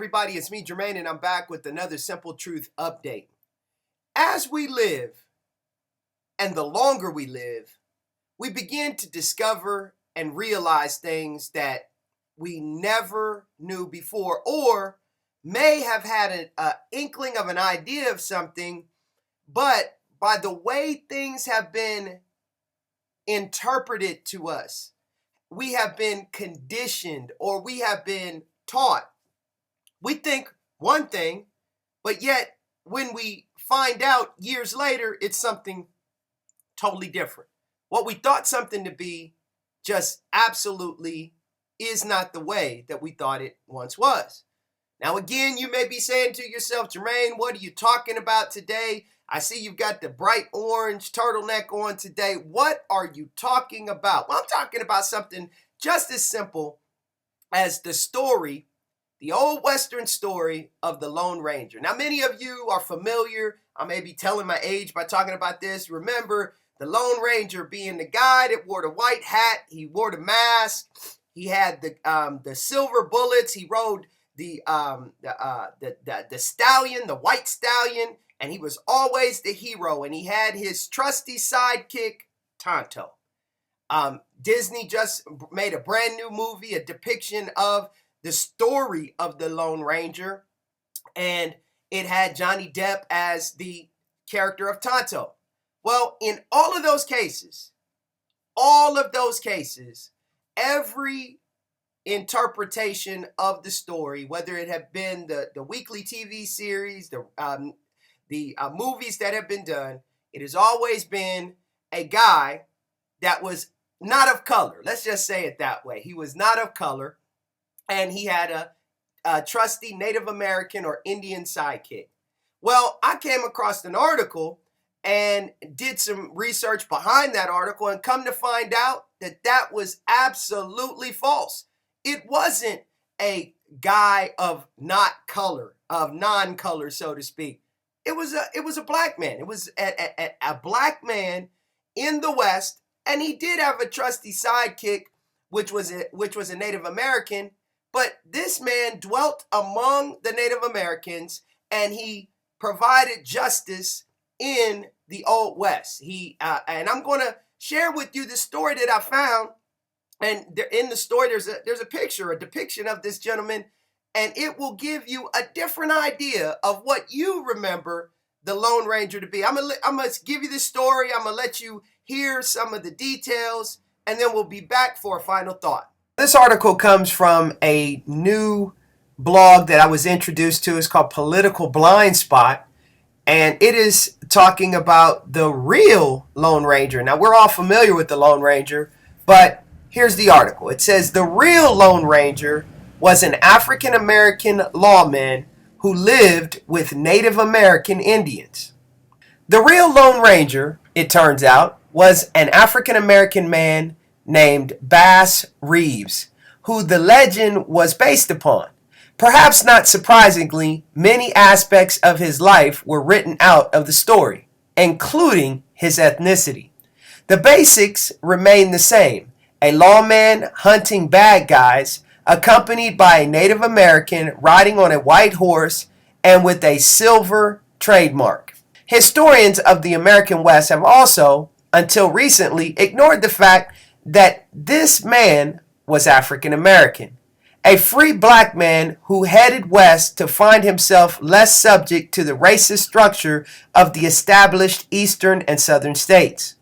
everybody, it's me, Jermaine, and I'm back with another Simple Truth update. As we live, and the longer we live, we begin to discover and realize things that we never knew before, or may have had an inkling of an idea of something, but by the way things have been interpreted to us, we have been conditioned or we have been taught. We think one thing, but yet when we find out years later, it's something totally different. What we thought something to be just absolutely is not the way that we thought it once was. Now, again, you may be saying to yourself, Jermaine, what are you talking about today? I see you've got the bright orange turtleneck on today. What are you talking about? Well, I'm talking about something just as simple as the story, the old Western story of the Lone Ranger. Now, many of you are familiar. I may be telling my age by talking about this. Remember the Lone Ranger being the guy that wore the white hat. He wore the mask. He had the silver bullets. He rode the stallion, the white stallion, and he was always the hero. And he had his trusty sidekick, Tonto. Disney just made a brand new movie, a depiction of the story of the Lone Ranger, and it had Johnny Depp as the character of Tonto. Well, in all of those cases, every interpretation of the story, whether it had been the weekly TV series, the movies that have been done, it has always been a guy that was not of color. Let's just say it that way. He was not of color, and he had a trusty Native American or Indian sidekick. Well, I came across an article and did some research behind that article and come to find out that that was absolutely false. It wasn't a guy of not color, of non-color, so to speak. It was a black man. It was a black man in the West, and he did have a trusty sidekick, which was a Native American. But this man dwelt among the Native Americans, and he provided justice in the Old West. And I'm going to share with you the story that I found. And in the story, there's a picture, a depiction of this gentleman, and it will give you a different idea of what you remember the Lone Ranger to be. I'm gonna give you this story. I'm gonna let you hear some of the details, and then we'll be back for a final thought. This article comes from a new blog that I was introduced to. It's called Political Blind Spot, and it is talking about the real Lone Ranger. Now, we're all familiar with the Lone Ranger, but here's the article. It says, the real Lone Ranger was an African-American lawman who lived with Native American Indians. The real Lone Ranger, it turns out, was an African-American man named Bass Reeves, who the legend was based upon. Perhaps not surprisingly, many aspects of his life were written out of the story, including his ethnicity. The basics remain the same: a lawman hunting bad guys, accompanied by a Native American riding on a white horse and with a silver trademark. Historians of the American West have also, until recently, ignored the fact that this man was African American, a free black man who headed west to find himself less subject to the racist structure of the established eastern and southern states.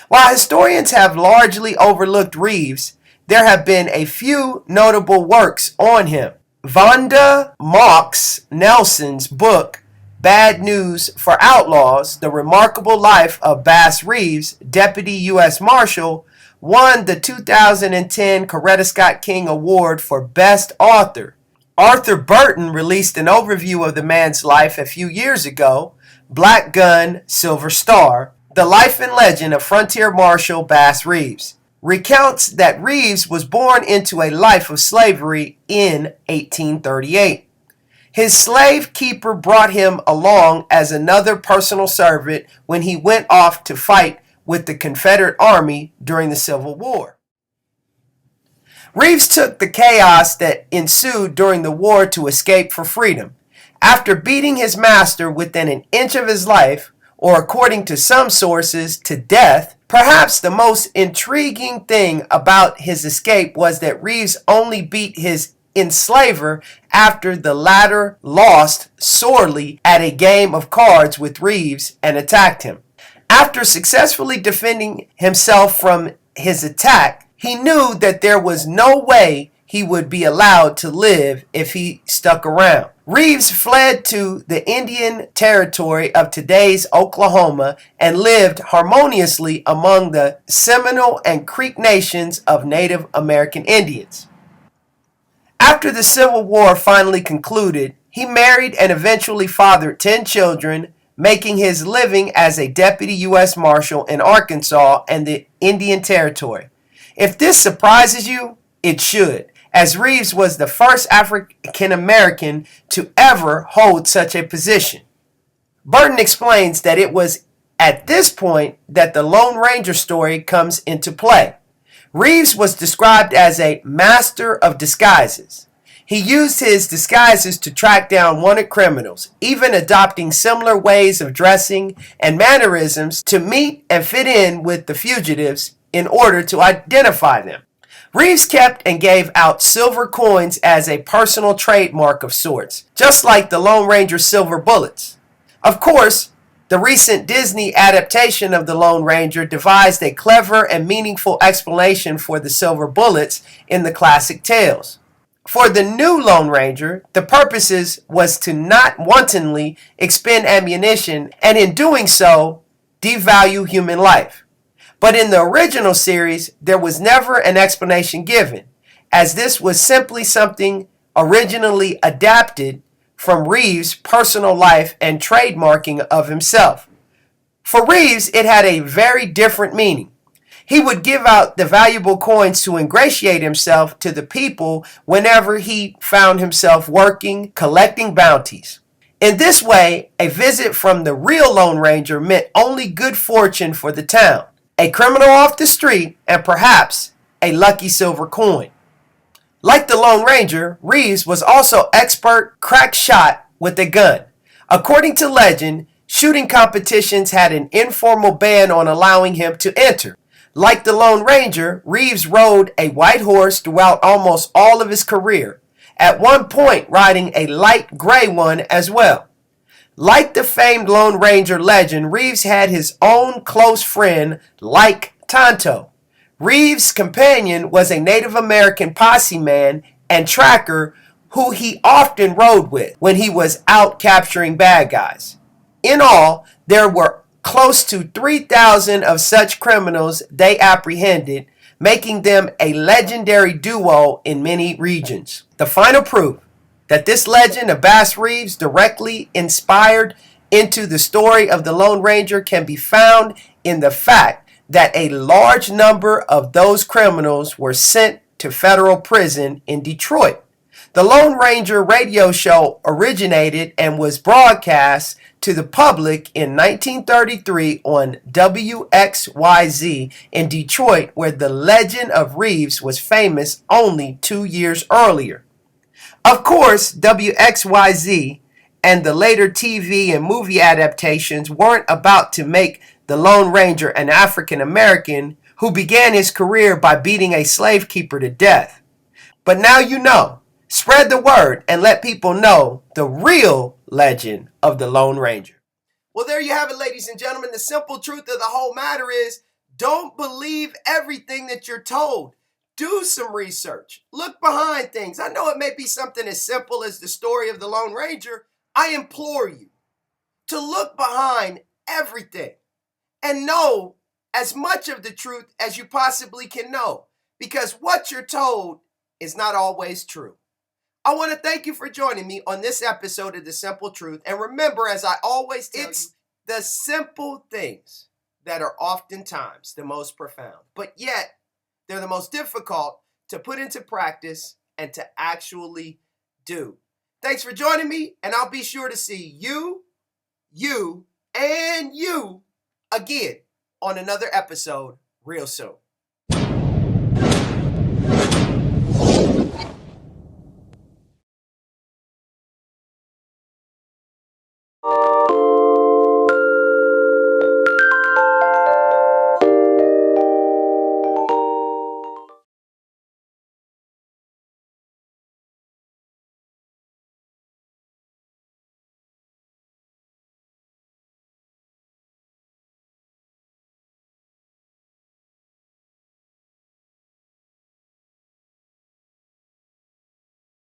While historians have largely overlooked Reeves, there have been a few notable works on him. Vonda Mox Nelson's book, Bad News for Outlaws: The Remarkable Life of Bass Reeves, Deputy U.S. Marshal, won the 2010 Coretta Scott King Award for Best Author. Arthur Burton released an overview of the man's life a few years ago, Black Gun, Silver Star: The Life and Legend of Frontier Marshal Bass Reeves, recounts that Reeves was born into a life of slavery in 1838. His slave keeper brought him along as another personal servant when he went off to fight with the Confederate Army during the Civil War. Reeves took the chaos that ensued during the war to escape for freedom. After beating his master within an inch of his life, or according to some sources, to death, perhaps the most intriguing thing about his escape was that Reeves only beat his enslaver after the latter lost sorely at a game of cards with Reeves and attacked him. After successfully defending himself from his attack, he knew that there was no way he would be allowed to live if he stuck around. Reeves fled to the Indian Territory of today's Oklahoma and lived harmoniously among the Seminole and Creek nations of Native American Indians. After the Civil War finally concluded, he married and eventually fathered 10 children, making his living as a deputy U.S. Marshal in Arkansas and the Indian Territory. If this surprises you, it should, as Reeves was the first African American to ever hold such a position. Burton explains that it was at this point that the Lone Ranger story comes into play. Reeves was described as a master of disguises. He used his disguises to track down wanted criminals, even adopting similar ways of dressing and mannerisms to meet and fit in with the fugitives in order to identify them. Reeves kept and gave out silver coins as a personal trademark of sorts, just like the Lone Ranger's silver bullets. Of course, the recent Disney adaptation of the Lone Ranger devised a clever and meaningful explanation for the silver bullets in the classic tales. For the new Lone Ranger, the purpose was to not wantonly expend ammunition and in doing so, devalue human life. But in the original series, there was never an explanation given, as this was simply something originally adapted from Reeves' personal life and trademarking of himself. For Reeves, it had a very different meaning. He would give out the valuable coins to ingratiate himself to the people whenever he found himself working, collecting bounties. In this way, a visit from the real Lone Ranger meant only good fortune for the town, a criminal off the street, and perhaps a lucky silver coin. Like the Lone Ranger, Reeves was also expert crack shot with a gun. According to legend, shooting competitions had an informal ban on allowing him to enter. Like the Lone Ranger, Reeves rode a white horse throughout almost all of his career, at one point riding a light gray one as well. Like the famed Lone Ranger legend, Reeves had his own close friend, like Tonto. Reeves' companion was a Native American posse man and tracker who he often rode with when he was out capturing bad guys. In all, there were close to 3,000 of such criminals they apprehended, making them a legendary duo in many regions. The final proof that this legend of Bass Reeves directly inspired into the story of the Lone Ranger can be found in the fact that a large number of those criminals were sent to federal prison in Detroit. The Lone Ranger radio show originated and was broadcast to the public in 1933 on WXYZ in Detroit, where the legend of Reeves was famous only 2 years earlier. Of course, WXYZ and the later TV and movie adaptations weren't about to make the Lone Ranger an African American who began his career by beating a slave keeper to death. But now you know. Spread the word and let people know the real legend of the Lone Ranger. Well, there you have it, ladies and gentlemen. The simple truth of the whole matter is, don't believe everything that you're told. Do some research. Look behind things. I know it may be something as simple as the story of the Lone Ranger. I implore you to look behind everything and know as much of the truth as you possibly can know, because what you're told is not always true. I want to thank you for joining me on this episode of The Simple Truth. And remember, as I always tell you, the simple things that are oftentimes the most profound, but yet they're the most difficult to put into practice and to actually do. Thanks for joining me, and I'll be sure to see you, and you again on another episode real soon.